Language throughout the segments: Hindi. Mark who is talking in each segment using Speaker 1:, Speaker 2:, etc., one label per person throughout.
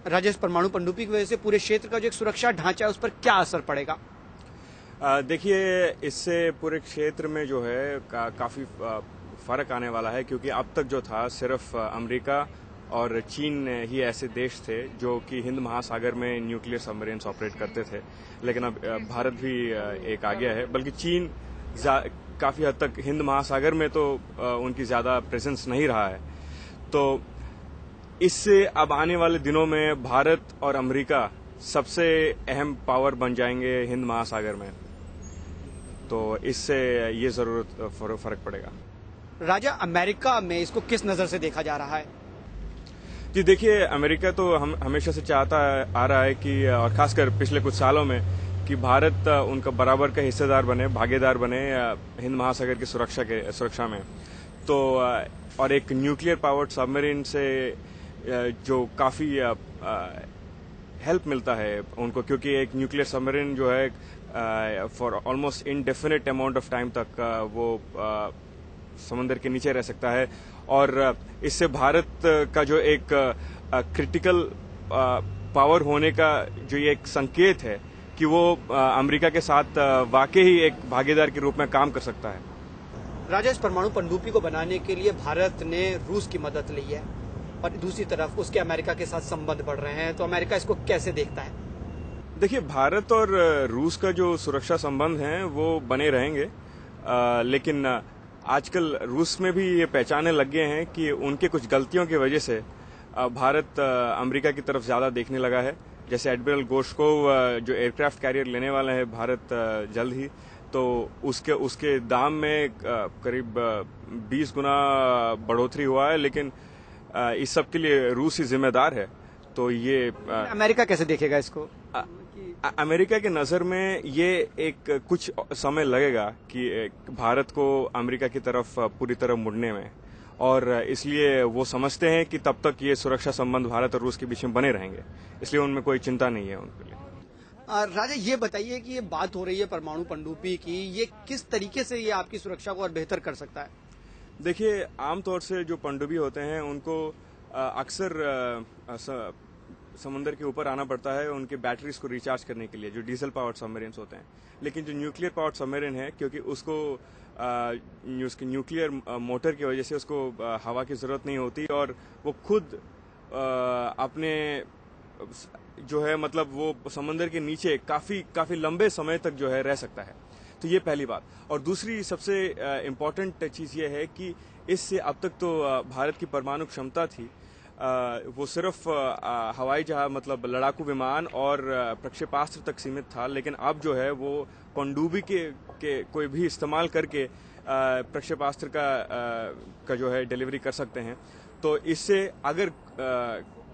Speaker 1: राजेश, परमाणु पनडुब्बी की वजह से पूरे क्षेत्र का जो एक सुरक्षा ढांचा है उस पर क्या असर पड़ेगा?
Speaker 2: देखिए, इससे पूरे क्षेत्र में जो है काफ़ी फ़र्क आने वाला है, क्योंकि अब तक जो था सिर्फ अमेरिका और चीन ही ऐसे देश थे जो कि हिंद महासागर में न्यूक्लियर सबमरीन्स ऑपरेट करते थे। लेकिन अब भारत भी एक आ गया है, बल्कि चीन काफ़ी हद तक हिंद महासागर में तो उनकी ज़्यादा प्रेजेंस नहीं रहा है। तो इससे अब आने वाले दिनों में भारत और अमेरिका सबसे अहम पावर बन जाएंगे हिंद महासागर में। तो इससे ये जरूर फर्क पड़ेगा।
Speaker 1: राजा, अमेरिका में इसको किस नजर से देखा जा रहा है?
Speaker 2: जी देखिए, अमेरिका तो हम हमेशा से चाहता आ रहा है कि, और खासकर पिछले कुछ सालों में, कि भारत उनका बराबर का हिस्सेदार बने, भागीदार बने हिंद महासागर की सुरक्षा में। तो और एक न्यूक्लियर पावर्ड सबमरीन से जो काफी हेल्प मिलता है उनको, क्योंकि एक न्यूक्लियर सबमरीन जो है for almost indefinite amount of time तक वो समंदर के नीचे रह सकता है। और इससे भारत का जो एक क्रिटिकल पावर होने का जो ये एक संकेत है कि वो अमेरिका के साथ वाकई ही एक भागीदार के रूप में काम कर सकता है।
Speaker 1: राजेश, परमाणु पनडुब्बी को बनाने के लिए भारत ने रूस की मदद ली है और दूसरी तरफ उसके अमेरिका के साथ संबंध बढ़ रहे हैं, तो अमेरिका इसको कैसे देखता है?
Speaker 2: देखिए, भारत और रूस का जो सुरक्षा संबंध हैं वो बने रहेंगे, लेकिन आजकल रूस में भी ये पहचानने लग गए हैं कि उनके कुछ गलतियों की वजह से भारत अमेरिका की तरफ ज्यादा देखने लगा है। जैसे एडमिरल गोर्शकोव जो एयरक्राफ्ट कैरियर लेने वाले हैं भारत जल्द ही, तो उसके दाम में करीब 20 गुना बढ़ोतरी हुआ है, लेकिन इस सब के लिए रूस ही जिम्मेदार है। तो ये
Speaker 1: अमेरिका कैसे देखेगा इसको?
Speaker 2: अमेरिका के नजर में ये एक कुछ समय लगेगा कि भारत को अमेरिका की तरफ पूरी तरह मुड़ने में, और इसलिए वो समझते हैं कि तब तक ये सुरक्षा संबंध भारत और रूस के बीच में बने रहेंगे, इसलिए उनमें कोई चिंता नहीं है उनके लिए।
Speaker 1: राजा, ये बताइए कि ये बात हो रही है परमाणु पनडुब्बी की, ये किस तरीके से ये आपकी सुरक्षा को और बेहतर कर सकता है?
Speaker 2: देखिए, आमतौर से जो पनडुब्बी होते हैं उनको अक्सर समुद्र के ऊपर आना पड़ता है उनके बैटरीज को रिचार्ज करने के लिए, जो डीजल पावर्ड सबमरीन्स होते हैं। लेकिन जो न्यूक्लियर पावर्ड सबमरीन है, क्योंकि उसको उसके न्यूक्लियर मोटर की वजह से उसको हवा की जरूरत नहीं होती, और वो खुद अपने जो है मतलब वो समुद्र के नीचे काफी लंबे समय तक जो है रह सकता है। तो ये पहली बात। और दूसरी सबसे इम्पोर्टेंट चीज ये है कि इससे अब तक तो भारत की परमाणु क्षमता थी, वो सिर्फ हवाई जहाज मतलब लड़ाकू विमान और प्रक्षेपास्त्र तक सीमित था, लेकिन अब जो है वो पनडुब्बी के कोई भी इस्तेमाल करके प्रक्षेपास्त्र का जो है डिलीवरी कर सकते हैं। तो इससे अगर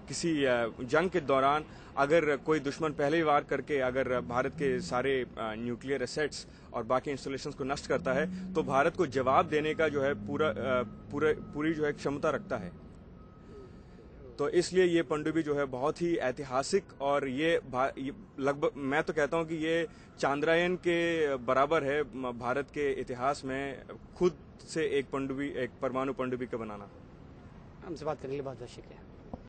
Speaker 2: किसी जंग के दौरान अगर कोई दुश्मन पहले ही वार करके अगर भारत के सारे न्यूक्लियर एसेट्स और बाकी इंस्टॉलेशंस को नष्ट करता है, तो भारत को जवाब देने का जो है पूरी जो है क्षमता रखता है। तो इसलिए ये पनडुब्बी जो है बहुत ही ऐतिहासिक, और ये लगभग मैं तो कहता हूं कि ये चांद्रयान के बराबर है भारत के इतिहास में, खुद से एक परमाणु पनडुब्बी का बनाना।
Speaker 1: हमसे बात करने के लिए बहुत बहुत शुक्रिया।